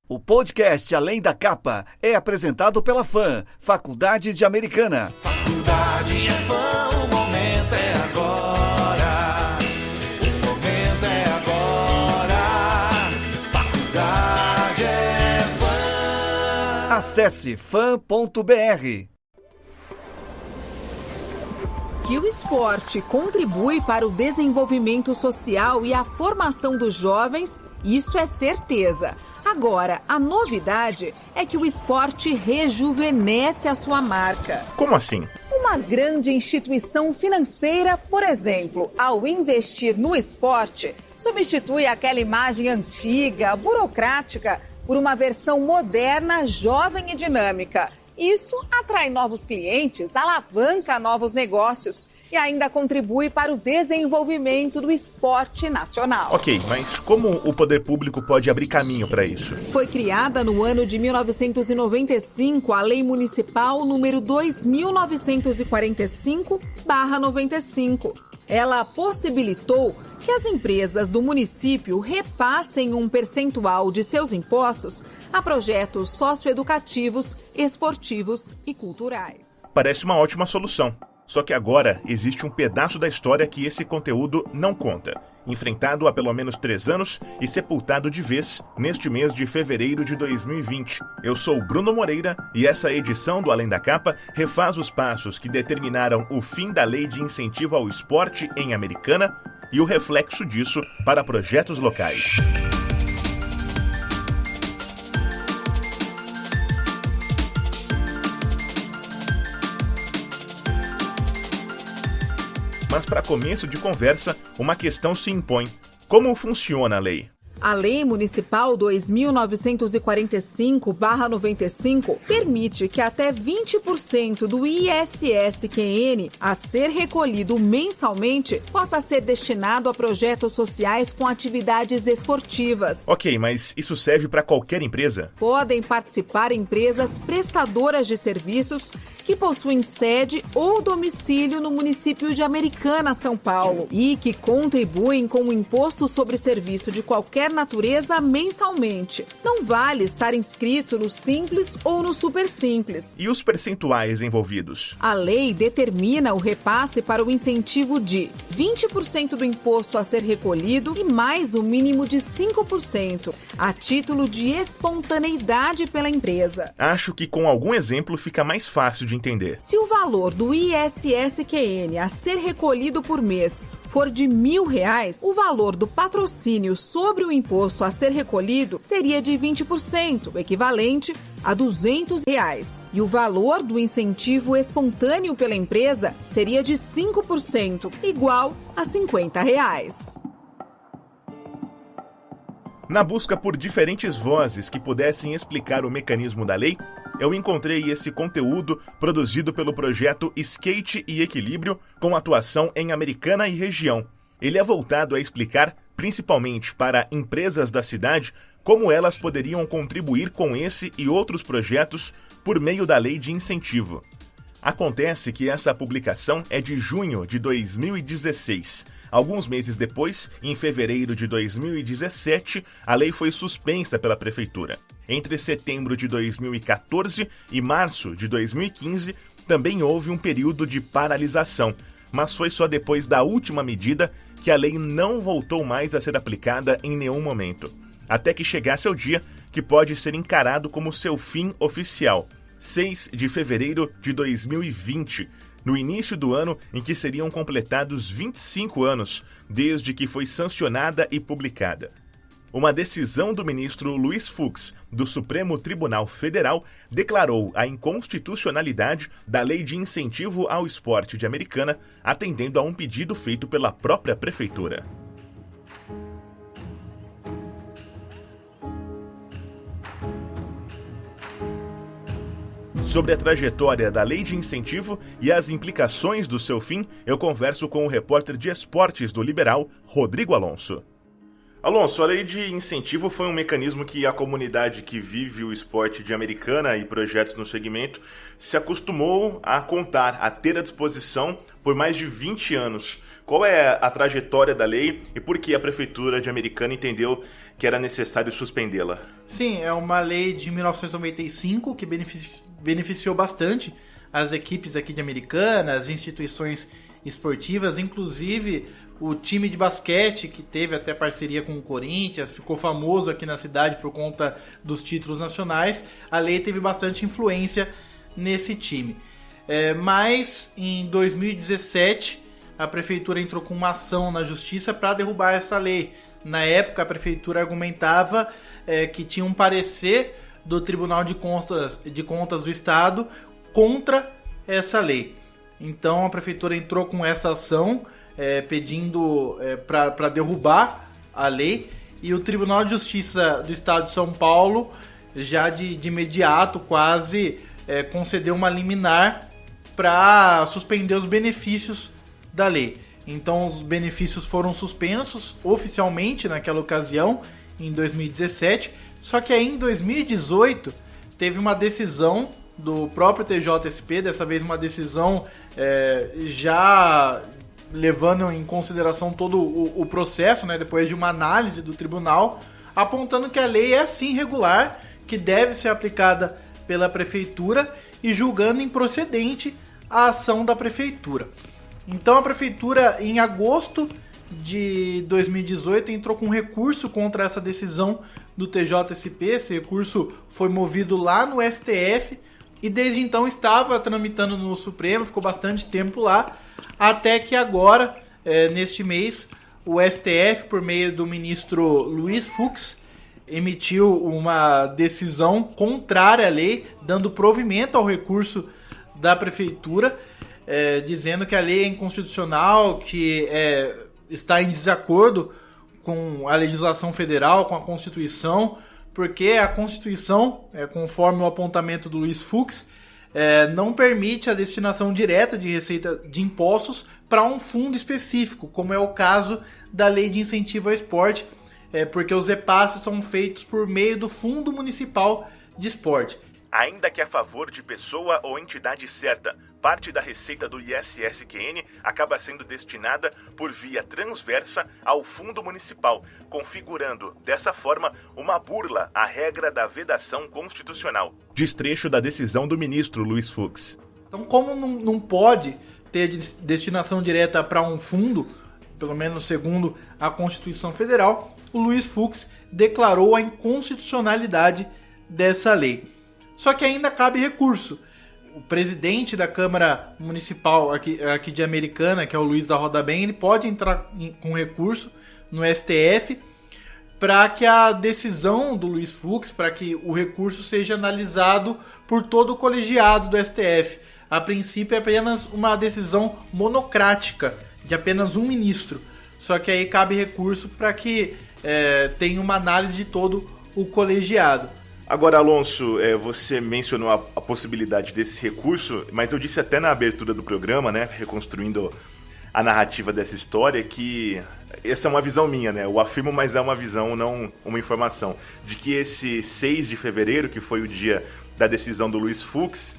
O podcast Além da Capa é apresentado pela FAM, Faculdade de Americana. Faculdade é FAM, o momento é agora. O momento é agora. Faculdade é FAM. Acesse fam.br. Que o esporte contribui para o desenvolvimento social e a formação dos jovens, isso é certeza. Agora, a novidade é que o esporte rejuvenesce a sua marca. Como assim? Uma grande instituição financeira, por exemplo, ao investir no esporte, substitui aquela imagem antiga, burocrática, por uma versão moderna, jovem e dinâmica. Isso atrai novos clientes, alavanca novos negócios e ainda contribui para o desenvolvimento do esporte nacional. Ok, mas como o poder público pode abrir caminho para isso? Foi criada no ano de 1995 a Lei Municipal número 2.945/95. Ela possibilitou que as empresas do município repassem um percentual de seus impostos a projetos socioeducativos, esportivos e culturais. Parece uma ótima solução. Só que agora existe um pedaço da história que esse conteúdo não conta. Enfrentado há pelo menos 3 anos e sepultado de vez neste mês de fevereiro de 2020. Eu sou Bruno Moreira e essa edição do Além da Capa refaz os passos que determinaram o fim da Lei de Incentivo ao Esporte em Americana e o reflexo disso para projetos locais. Mas para começo de conversa, uma questão se impõe. Como funciona a lei? A Lei Municipal 2.945/95 permite que até 20% do ISS-QN a ser recolhido mensalmente possa ser destinado a projetos sociais com atividades esportivas. Ok, mas isso serve para qualquer empresa? Podem participar empresas prestadoras de serviços que possuem sede ou domicílio no município de Americana, São Paulo, e que contribuem com o imposto sobre serviço de qualquer natureza mensalmente. Não vale estar inscrito no Simples ou no Super Simples. E os percentuais envolvidos? A lei determina o repasse para o incentivo de 20% do imposto a ser recolhido e mais o mínimo de 5%, a título de espontaneidade pela empresa. Acho que com algum exemplo fica mais fácil de entender. Se o valor do ISS-QN a ser recolhido por mês for de R$1.000, o valor do patrocínio sobre o imposto a ser recolhido seria de 20%, o equivalente a R$200. E o valor do incentivo espontâneo pela empresa seria de 5%, igual a R$50. Na busca por diferentes vozes que pudessem explicar o mecanismo da lei, eu encontrei esse conteúdo produzido pelo projeto Skate e Equilíbrio, com atuação em Americana e região. Ele é voltado a explicar, principalmente para empresas da cidade, como elas poderiam contribuir com esse e outros projetos por meio da lei de incentivo. Acontece que essa publicação é de junho de 2016. Alguns meses depois, em fevereiro de 2017, a lei foi suspensa pela prefeitura. Entre setembro de 2014 e março de 2015, também houve um período de paralisação, mas foi só depois da última medida que a lei não voltou mais a ser aplicada em nenhum momento, até que chegasse ao dia que pode ser encarado como seu fim oficial, 6 de fevereiro de 2020, no início do ano em que seriam completados 25 anos desde que foi sancionada e publicada. Uma decisão do ministro Luiz Fux, do Supremo Tribunal Federal, declarou a inconstitucionalidade da Lei de Incentivo ao Esporte de Americana, atendendo a um pedido feito pela própria prefeitura. Sobre a trajetória da Lei de Incentivo e as implicações do seu fim, eu converso com o repórter de esportes do Liberal, Rodrigo Alonso. Alonso, a lei de incentivo foi um mecanismo que a comunidade que vive o esporte de Americana e projetos no segmento se acostumou a contar, a ter à disposição por mais de 20 anos. Qual é a trajetória da lei e por que a Prefeitura de Americana entendeu que era necessário suspendê-la? Sim, é uma lei de 1995 que beneficiou bastante as equipes aqui de Americana, as instituições esportivas, inclusive o time de basquete, que teve até parceria com o Corinthians, ficou famoso aqui na cidade por conta dos títulos nacionais. A lei teve bastante influência nesse time. Mas em 2017 a prefeitura entrou com uma ação na justiça para derrubar essa lei. Na época a prefeitura argumentava que tinha um parecer do Tribunal de Contas do Estado contra essa lei. Então a prefeitura entrou com essa ação pedindo para derrubar a lei, e o Tribunal de Justiça do Estado de São Paulo já de imediato quase concedeu uma liminar para suspender os benefícios da lei. Então os benefícios foram suspensos oficialmente naquela ocasião, em 2017, só que aí em 2018 teve uma decisão do próprio TJSP, dessa vez uma decisão já levando em consideração todo o processo, né, depois de uma análise do tribunal, apontando que a lei é sim regular, que deve ser aplicada pela prefeitura e julgando improcedente a ação da prefeitura. Então a prefeitura, em agosto de 2018, entrou com recurso contra essa decisão do TJSP. Esse recurso foi movido lá no STF e desde então estava tramitando no Supremo, ficou bastante tempo lá, até que agora, neste mês, o STF, por meio do ministro Luiz Fux, emitiu uma decisão contrária à lei, dando provimento ao recurso da prefeitura, dizendo que a lei é inconstitucional, que está em desacordo com a legislação federal, com a Constituição, porque a Constituição, conforme o apontamento do Luiz Fux, não permite a destinação direta de receita de impostos para um fundo específico, como é o caso da Lei de Incentivo ao Esporte, porque os repasses são feitos por meio do Fundo Municipal de Esporte. Ainda que a favor de pessoa ou entidade certa, parte da receita do ISS-QN acaba sendo destinada por via transversa ao Fundo Municipal, configurando, dessa forma, uma burla à regra da vedação constitucional. Destrecho da decisão do ministro Luiz Fux. Então, como não pode ter destinação direta para um fundo, pelo menos segundo a Constituição Federal, o Luiz Fux declarou a inconstitucionalidade dessa lei. Só que ainda cabe recurso. O presidente da Câmara Municipal aqui de Americana, que é o Luiz da Roda Bem, ele pode entrar com recurso no STF para que a decisão do Luiz Fux, para que o recurso seja analisado por todo o colegiado do STF. A princípio é apenas uma decisão monocrática, de apenas um ministro. Só que aí cabe recurso para que tenha uma análise de todo o colegiado. Agora, Alonso, você mencionou a possibilidade desse recurso, mas eu disse até na abertura do programa, né, reconstruindo a narrativa dessa história, que essa é uma visão minha, né? Eu afirmo, mas é uma visão, não uma informação, de que esse 6 de fevereiro, que foi o dia da decisão do Luiz Fux,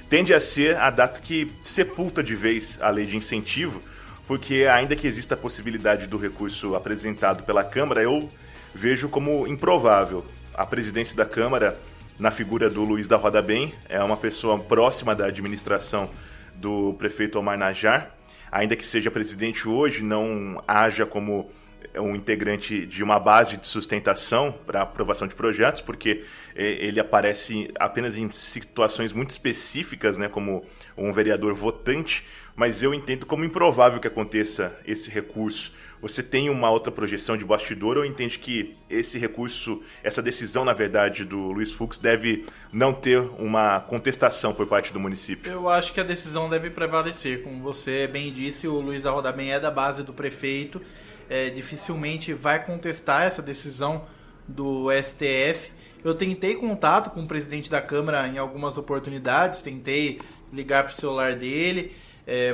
tende a ser a data que sepulta de vez a lei de incentivo, porque ainda que exista a possibilidade do recurso apresentado pela Câmara, eu vejo como improvável. A presidência da Câmara, na figura do Luiz da Roda Bem, é uma pessoa próxima da administração do prefeito Omar Najjar. Ainda que seja presidente hoje, não haja como um integrante de uma base de sustentação para aprovação de projetos, porque ele aparece apenas em situações muito específicas, né, como um vereador votante, mas eu entendo como improvável que aconteça esse recurso. Você tem uma outra projeção de bastidor ou entende que esse recurso, essa decisão, na verdade, do Luiz Fux deve não ter uma contestação por parte do município? Eu acho que a decisão deve prevalecer. Como você bem disse, o Luiz da Roda Bem é da base do prefeito, dificilmente vai contestar essa decisão do STF. Eu tentei contato com o presidente da Câmara em algumas oportunidades, tentei ligar para o celular dele,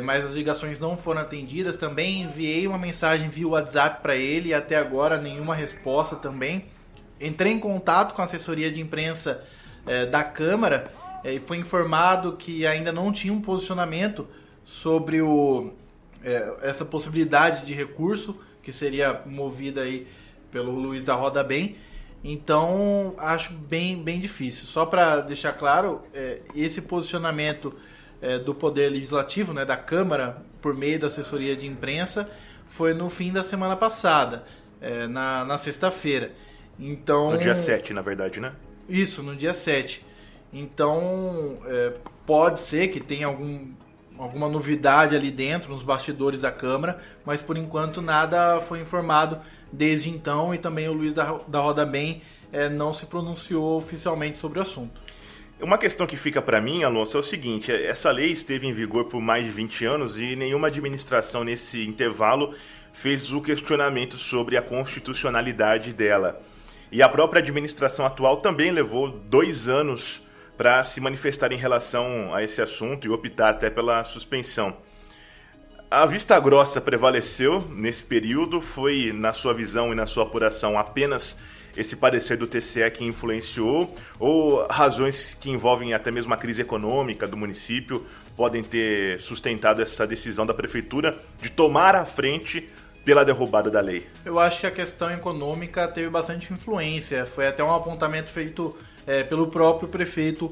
mas as ligações não foram atendidas. Também enviei uma mensagem via WhatsApp para ele e até agora nenhuma resposta também. Entrei em contato com a assessoria de imprensa da Câmara e foi informado que ainda não tinha um posicionamento sobre essa possibilidade de recurso que seria movida aí pelo Luiz da Roda Bem. Então, acho bem difícil. Só para deixar claro, esse posicionamento do Poder Legislativo, né, da Câmara, por meio da assessoria de imprensa, foi no fim da semana passada, na sexta-feira. Então, no dia 7, na verdade, né? Isso, no dia 7. Então, pode ser que tenha alguma novidade ali dentro, nos bastidores da Câmara, mas por enquanto nada foi informado desde então, e também o Luiz da Roda Bem não se pronunciou oficialmente sobre o assunto. Uma questão que fica para mim, Alonso, é o seguinte: essa lei esteve em vigor por mais de 20 anos e nenhuma administração nesse intervalo fez o questionamento sobre a constitucionalidade dela. E a própria administração atual também levou 2 anos para se manifestar em relação a esse assunto e optar até pela suspensão. A vista grossa prevaleceu nesse período? Foi, na sua visão e na sua apuração, apenas esse parecer do TCE que influenciou, ou razões que envolvem até mesmo a crise econômica do município podem ter sustentado essa decisão da prefeitura de tomar a frente pela derrubada da lei? Eu acho que a questão econômica teve bastante influência. Foi até um apontamento feito pelo próprio prefeito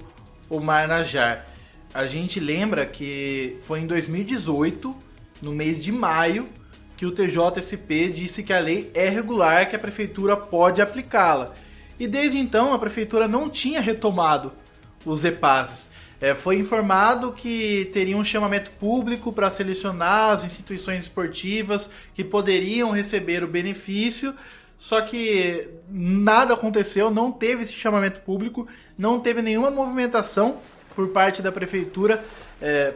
Omar Najjar. A gente lembra que foi em 2018, no mês de maio, que o TJSP disse que a lei é regular, que a prefeitura pode aplicá-la. E desde então a prefeitura não tinha retomado os repasses. Foi informado que teria um chamamento público para selecionar as instituições esportivas que poderiam receber o benefício, só que nada aconteceu, não teve esse chamamento público, não teve nenhuma movimentação por parte da prefeitura,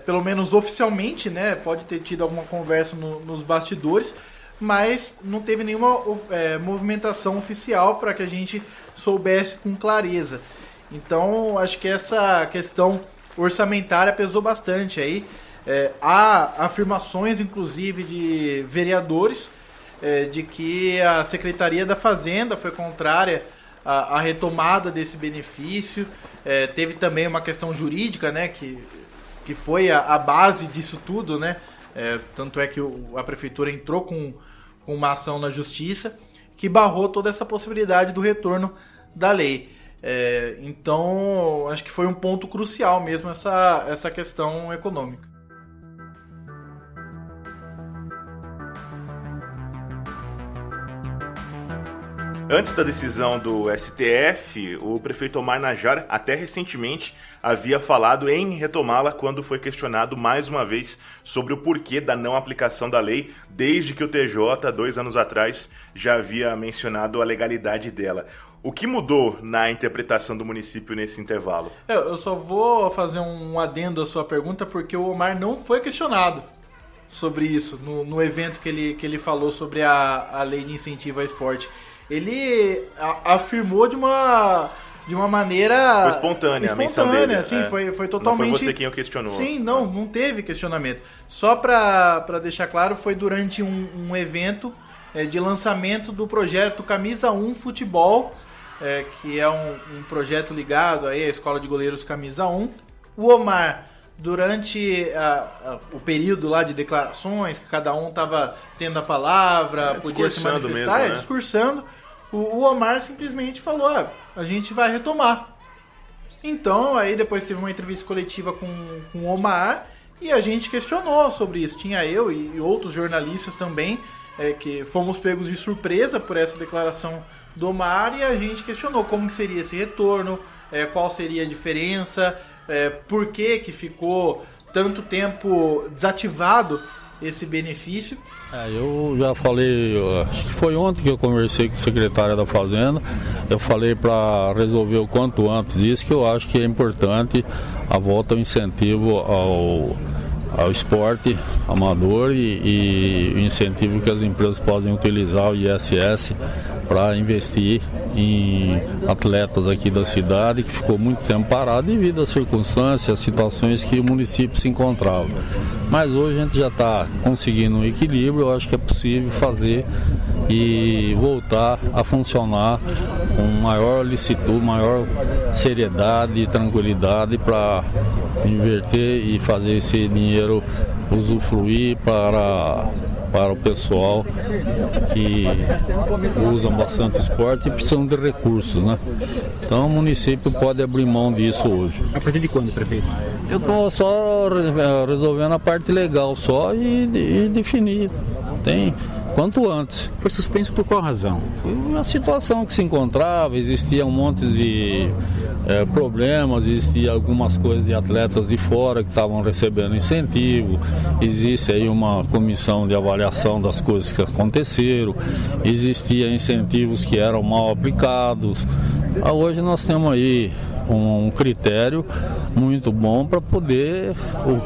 pelo menos oficialmente, né? Pode ter tido alguma conversa nos bastidores, mas não teve nenhuma movimentação oficial para que a gente soubesse com clareza. Então, acho que essa questão orçamentária pesou bastante aí. Há afirmações, inclusive, de vereadores de que a Secretaria da Fazenda foi contrária à retomada desse benefício. Teve também uma questão jurídica, né, que foi a base disso tudo, né? Tanto é que a prefeitura entrou com uma ação na justiça que barrou toda essa possibilidade do retorno da lei. Então, acho que foi um ponto crucial mesmo essa questão econômica. Antes da decisão do STF, o prefeito Omar Najjar até recentemente havia falado em retomá-la quando foi questionado mais uma vez sobre o porquê da não aplicação da lei, desde que o TJ, 2 anos atrás, já havia mencionado a legalidade dela. O que mudou na interpretação do município nesse intervalo? Eu só vou fazer um adendo à sua pergunta, porque o Omar não foi questionado sobre isso no evento que ele falou sobre a lei de incentivo ao esporte. Ele afirmou de uma maneira... Foi espontânea a menção dele. Sim, foi totalmente... Não foi você quem o questionou. Sim, não teve questionamento. Só para deixar claro, foi durante um evento de lançamento do projeto Camisa 1 Futebol, que é um projeto ligado aí à Escola de Goleiros Camisa 1. O Omar, durante o período lá de declarações, que cada um estava tendo a palavra, podia se manifestar, mesmo, né? Discursando, o Omar simplesmente falou, a gente vai retomar. Então, aí depois teve uma entrevista coletiva com o Omar, e a gente questionou sobre isso. Tinha eu e outros jornalistas também, que fomos pegos de surpresa por essa declaração do Omar, e a gente questionou como que seria esse retorno, qual seria a diferença, por que ficou tanto tempo desativado esse benefício. Eu já falei, acho que foi ontem que eu conversei com o secretário da Fazenda, eu falei para resolver o quanto antes isso, que eu acho que é importante a volta ao incentivo ao esporte amador e o incentivo que as empresas podem utilizar o ISS para investir em atletas aqui da cidade, que ficou muito tempo parado devido às circunstâncias, às situações que o município se encontrava. Mas hoje a gente já está conseguindo um equilíbrio, eu acho que é possível fazer e voltar a funcionar com maior licitude, maior seriedade e tranquilidade para inverter e fazer esse dinheiro usufruir para o pessoal que usam bastante esporte e precisam de recursos, né? Então o município pode abrir mão disso hoje. A partir de quando, prefeito? Eu estou só resolvendo a parte legal só e definir. Tem quanto antes. Foi suspenso por qual razão? A situação que se encontrava, existia um monte de problemas, existia algumas coisas de atletas de fora que estavam recebendo incentivo, existe aí uma comissão de avaliação das coisas que aconteceram, existia incentivos que eram mal aplicados. Hoje nós temos aí um critério muito bom para poder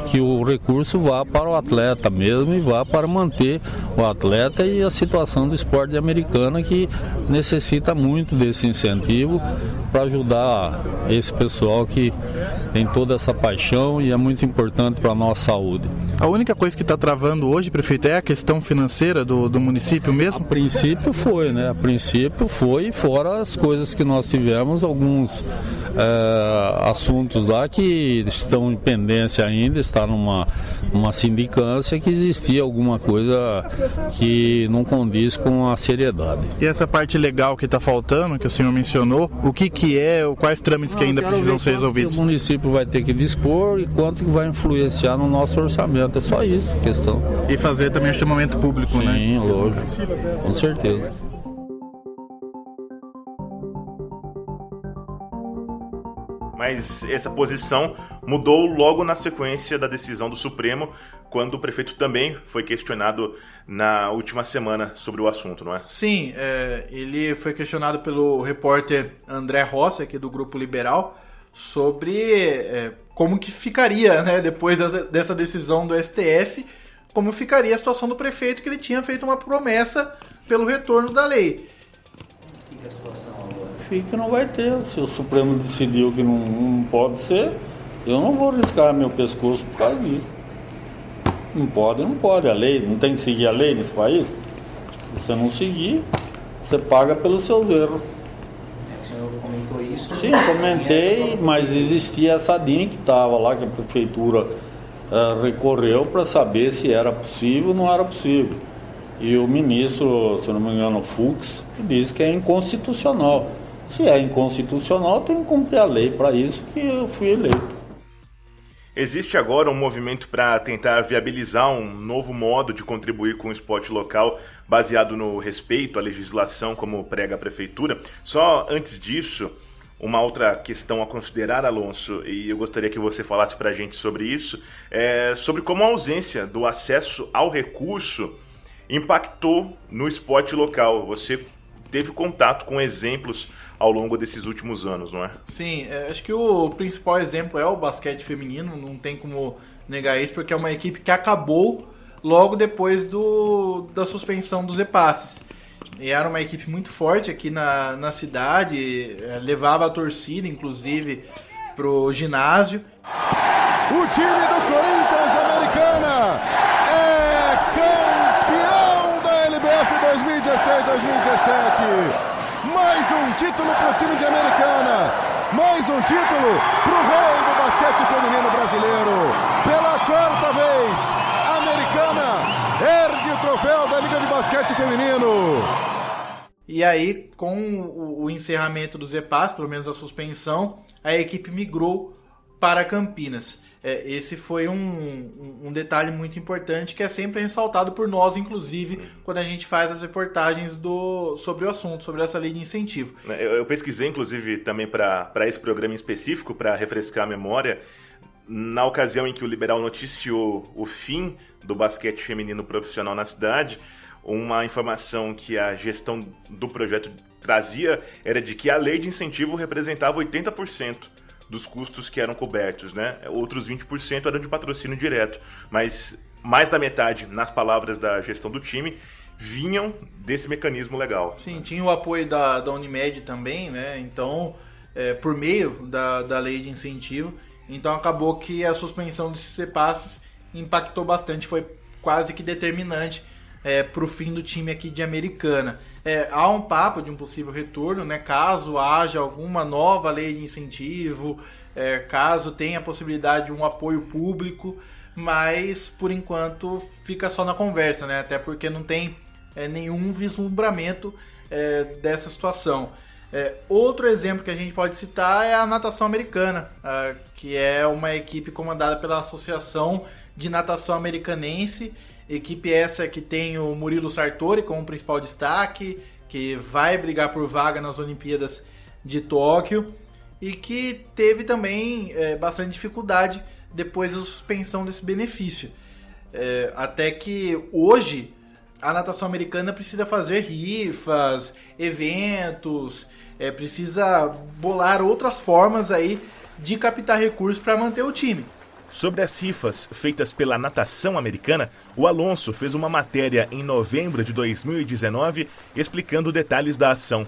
que o recurso vá para o atleta mesmo e vá para manter o atleta e a situação do esporte americano, que necessita muito desse incentivo para ajudar esse pessoal que tem toda essa paixão e é muito importante para a nossa saúde. A única coisa que está travando hoje, prefeito, é a questão financeira do município mesmo? A princípio foi, né? A princípio foi, fora as coisas que nós tivemos, alguns assuntos lá que estão em pendência ainda, está numa sindicância, que existia alguma coisa que não condiz com a seriedade. E essa parte legal que está faltando, que o senhor mencionou, o que é, quais trâmites que ainda precisam ser resolvidos? O município vai ter que dispor e quanto que vai influenciar no nosso orçamento, é só isso a questão. E fazer também o chamamento público, sim, né? Sim, lógico, com certeza. Mas essa posição mudou logo na sequência da decisão do Supremo, quando o prefeito também foi questionado na última semana sobre o assunto, não é? Sim, ele foi questionado pelo repórter André Rossi, aqui do Grupo Liberal, sobre como que ficaria, né, depois dessa decisão do STF, como ficaria a situação do prefeito, que ele tinha feito uma promessa pelo retorno da lei. Que não vai ter. Se o Supremo decidiu que não pode ser, eu não vou arriscar meu pescoço por causa disso. Não pode. A lei, não tem que seguir a lei nesse país. Se você não seguir, você paga pelos seus erros. O senhor comentou isso? Sim, comentei, mas existia essa DIN que estava lá, que a prefeitura recorreu para saber se era possível ou não era possível. E o ministro, se não me engano, Fux, disse que é inconstitucional. Se é inconstitucional, tem que cumprir a lei, para isso que eu fui eleito. Existe agora um movimento para tentar viabilizar um novo modo de contribuir com o esporte local baseado no respeito à legislação, como prega a prefeitura. Só antes disso, uma outra questão a considerar, Alonso, e eu gostaria que você falasse para a gente sobre isso, sobre como a ausência do acesso ao recurso impactou no esporte local. Você teve contato com exemplos ao longo desses últimos anos, não é? Sim, acho que o principal exemplo é o basquete feminino, não tem como negar isso, porque é uma equipe que acabou logo depois da suspensão dos repasses. E era uma equipe muito forte aqui na cidade, levava a torcida, inclusive, pro ginásio. O time do Corinthians Americana é campeão da LBF 2016-2017. Mais um título pro time de Americana. Mais um título pro rei do basquete feminino brasileiro. Pela quarta vez, a Americana ergue o troféu da Liga de Basquete Feminino. E aí, com o encerramento dos repasses, pelo menos a suspensão, a equipe migrou para Campinas. Esse foi um detalhe muito importante que é sempre ressaltado por nós, inclusive, quando a gente faz as reportagens sobre o assunto, sobre essa lei de incentivo. Eu pesquisei, inclusive, também para esse programa em específico, para refrescar a memória, na ocasião em que o Liberal noticiou o fim do basquete feminino profissional na cidade, uma informação que a gestão do projeto trazia era de que a lei de incentivo representava 80% dos custos que eram cobertos, né? Outros 20% eram de patrocínio direto, mas mais da metade, nas palavras da gestão do time, vinham desse mecanismo legal. Sim, tinha o apoio da Unimed também, né? Então, por meio da lei de incentivo, então acabou que a suspensão desses repasses impactou bastante, foi quase que determinante para o fim do time aqui de Americana. há um papo de um possível retorno, né, caso haja alguma nova lei de incentivo, caso tenha a possibilidade de um apoio público, mas por enquanto fica só na conversa, né, até porque não tem nenhum vislumbramento dessa situação. Outro exemplo que a gente pode citar é a natação americana, que é uma equipe comandada pela Associação de Natação Americanense, equipe essa que tem o Murilo Sartori como principal destaque, que vai brigar por vaga nas Olimpíadas de Tóquio e que teve também bastante dificuldade depois da suspensão desse benefício. Até que hoje a natação americana precisa fazer rifas, eventos, precisa bolar outras formas aí de captar recursos para manter o time. Sobre as rifas feitas pela natação americana, o Alonso fez uma matéria em novembro de 2019 explicando detalhes da ação.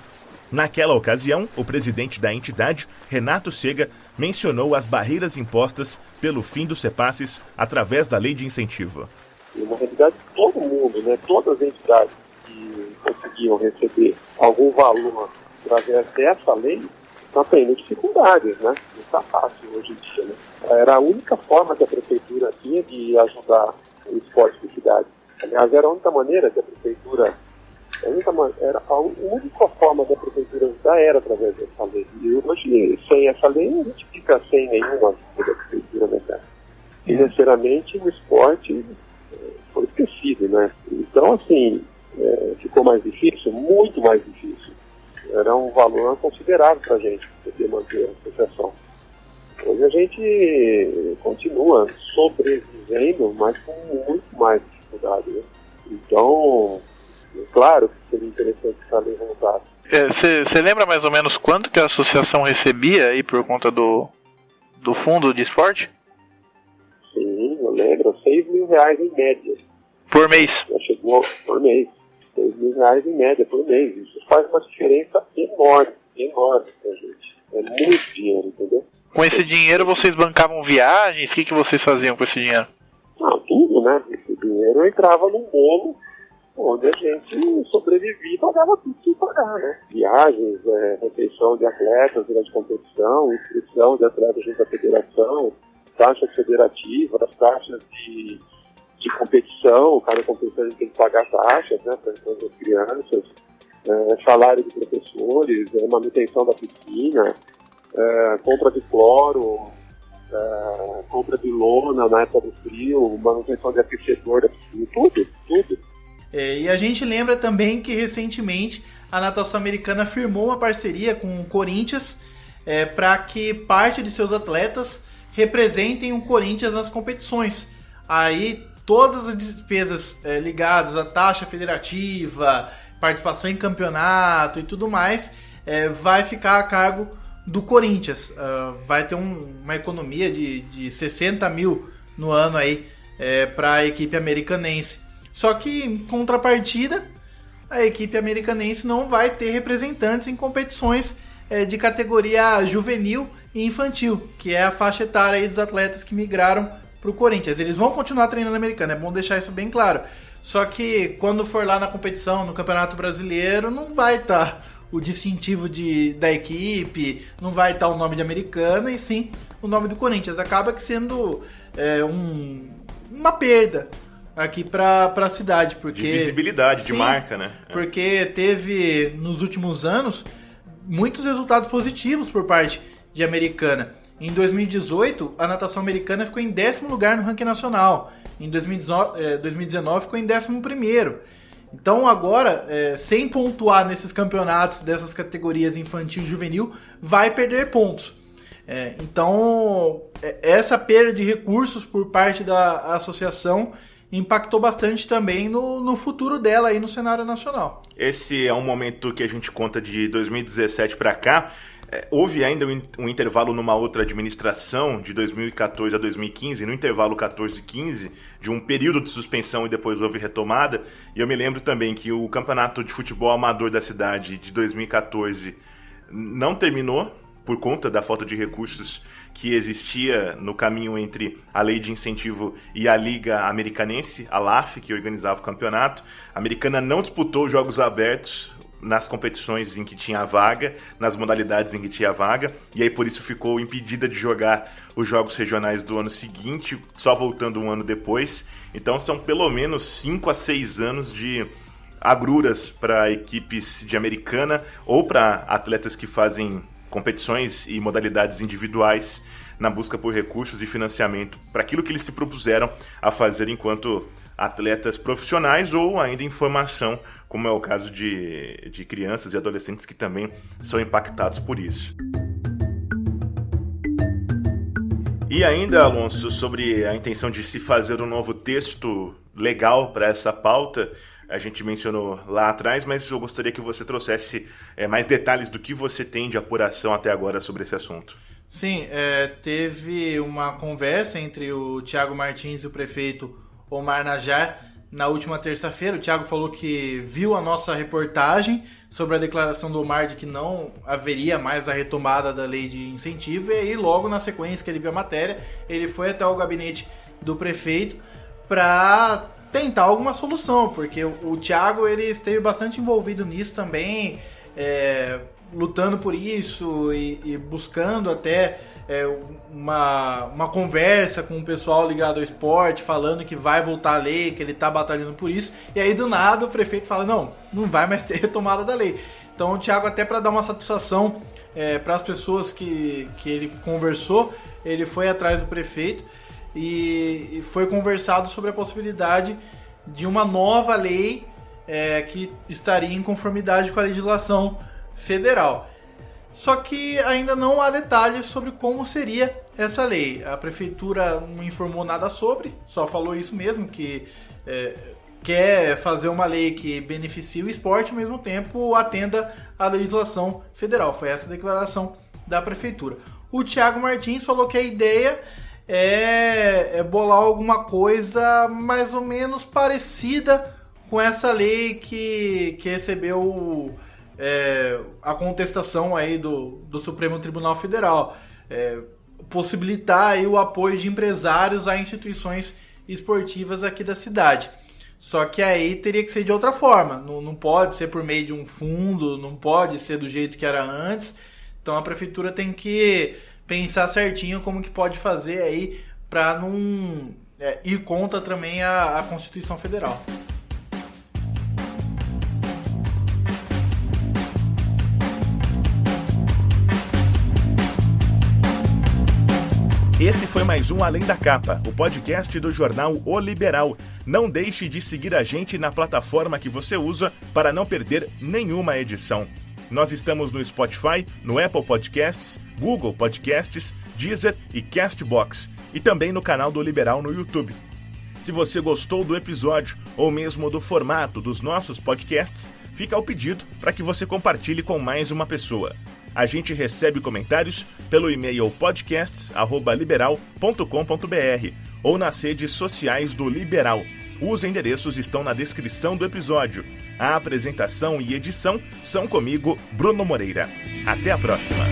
Naquela ocasião, o presidente da entidade, Renato Sega, mencionou as barreiras impostas pelo fim dos repasses através da lei de incentivo. Na realidade, todo mundo, né, todas as entidades que conseguiam receber algum valor através dessa lei estão tendo dificuldades, né? Não está fácil hoje em dia, né? Era a única forma que a prefeitura tinha de ajudar o esporte de cidade. Aliás, era a única maneira que a prefeitura... a única forma da prefeitura ajudar era através dessa lei. E hoje, sem essa lei, a gente fica sem nenhuma ajuda da prefeitura, né, cara? Financeiramente, o esporte foi esquecido, né? Então, assim, ficou mais difícil, muito mais difícil. Era um valor considerável para a gente poder manter a associação. Hoje a gente continua sobrevivendo, mas com muito mais dificuldade, né? Então, claro que seria interessante que a lei voltasse. Você lembra mais ou menos quanto que a associação recebia aí por conta do fundo de esporte? Sim, eu lembro, R$6 mil em média. Por mês? Já chegou por mês. R$6 mil em média por mês. Isso faz uma diferença enorme pra gente. É muito dinheiro, entendeu? Com esse dinheiro vocês bancavam viagens? O que vocês faziam com esse dinheiro? Não, tudo, né? Esse dinheiro entrava num bolo onde a gente sobrevivia e pagava tudo sem pagar, né? Viagens, refeição de atletas durante competição, inscrição de atletas junto à federação, taxas federativas, taxas de competição, cada competição a gente tem que pagar taxas, né, para as crianças, salário de professores, manutenção da piscina, compra de cloro, compra de lona na época do frio, manutenção de aquecedor da piscina, tudo. E a gente lembra também que recentemente a natação americana firmou uma parceria com o Corinthians para que parte de seus atletas representem o Corinthians nas competições. Aí todas as despesas ligadas à taxa federativa, participação em campeonato e tudo mais, vai ficar a cargo do Corinthians. Vai ter uma economia de 60 mil no ano aí para a equipe americanense. Só que, em contrapartida, a equipe americanense não vai ter representantes em competições de categoria juvenil e infantil, que é a faixa etária aí dos atletas que migraram para o Corinthians. Eles vão continuar treinando americano, é bom deixar isso bem claro. Só que quando for lá na competição, no Campeonato Brasileiro, não vai estar o distintivo da equipe, não vai estar o nome de Americana, e sim o nome do Corinthians. Acaba sendo uma perda aqui para a cidade. Porque, de visibilidade, sim, de marca, né? Porque teve, nos últimos anos, muitos resultados positivos por parte de Americana. Em 2018, a natação americana ficou em 10º lugar no ranking nacional. Em 2019 ficou em 11º. Então agora, sem pontuar nesses campeonatos dessas categorias infantil e juvenil, vai perder pontos. Então, essa perda de recursos por parte da associação impactou bastante também no futuro dela aí no cenário nacional. Esse é um momento que a gente conta de 2017 para cá. Houve ainda um intervalo numa outra administração, de 2014 a 2015, no intervalo 14-15, de um período de suspensão e depois houve retomada. E eu me lembro também que o campeonato de futebol amador da cidade de 2014 não terminou por conta da falta de recursos que existia no caminho entre a lei de incentivo e a Liga Americanense, a LAF, que organizava o campeonato. A Americana não disputou os Jogos Abertos, nas competições em que tinha vaga, nas modalidades em que tinha vaga, e aí por isso ficou impedida de jogar os jogos regionais do ano seguinte, só voltando um ano depois. Então são pelo menos 5 a 6 anos de agruras para equipes de Americana ou para atletas que fazem competições e modalidades individuais na busca por recursos e financiamento para aquilo que eles se propuseram a fazer enquanto atletas profissionais ou ainda em formação, como é o caso de crianças e adolescentes que também são impactados por isso. E ainda, Alonso, sobre a intenção de se fazer um novo texto legal para essa pauta, a gente mencionou lá atrás, mas eu gostaria que você trouxesse mais detalhes do que você tem de apuração até agora sobre esse assunto. Sim, teve uma conversa entre o Thiago Martins e o prefeito Omar Najar na última terça-feira. O Thiago falou que viu a nossa reportagem sobre a declaração do Omar de que não haveria mais a retomada da lei de incentivo, e aí logo na sequência que ele viu a matéria, ele foi até o gabinete do prefeito para tentar alguma solução, porque o Thiago ele esteve bastante envolvido nisso também, lutando por isso e buscando até uma conversa com o pessoal ligado ao esporte, falando que vai voltar a lei, que ele está batalhando por isso, e aí do nada o prefeito fala, não vai mais ter retomada da lei. Então o Thiago, até para dar uma satisfação para as pessoas que ele conversou, ele foi atrás do prefeito e foi conversado sobre a possibilidade de uma nova lei que estaria em conformidade com a legislação federal. Só que ainda não há detalhes sobre como seria essa lei. A prefeitura não informou nada sobre, só falou isso mesmo, que quer fazer uma lei que beneficie o esporte, ao mesmo tempo atenda à legislação federal. Foi essa a declaração da prefeitura. O Thiago Martins falou que a ideia é bolar alguma coisa mais ou menos parecida com essa lei que recebeu a contestação aí do Supremo Tribunal Federal, possibilitar aí o apoio de empresários a instituições esportivas aqui da cidade. Só que aí teria que ser de outra forma, não pode ser por meio de um fundo, não pode ser do jeito que era antes. Então a prefeitura tem que pensar certinho como que pode fazer aí para não ir contra também a Constituição Federal. Esse foi mais um Além da Capa, o podcast do jornal O Liberal. Não deixe de seguir a gente na plataforma que você usa para não perder nenhuma edição. Nós estamos no Spotify, no Apple Podcasts, Google Podcasts, Deezer e Castbox, e também no canal do Liberal no YouTube. Se você gostou do episódio ou mesmo do formato dos nossos podcasts, fica o pedido para que você compartilhe com mais uma pessoa. A gente recebe comentários pelo e-mail podcasts@liberal.com.br ou nas redes sociais do Liberal. Os endereços estão na descrição do episódio. A apresentação e edição são comigo, Bruno Moreira. Até a próxima!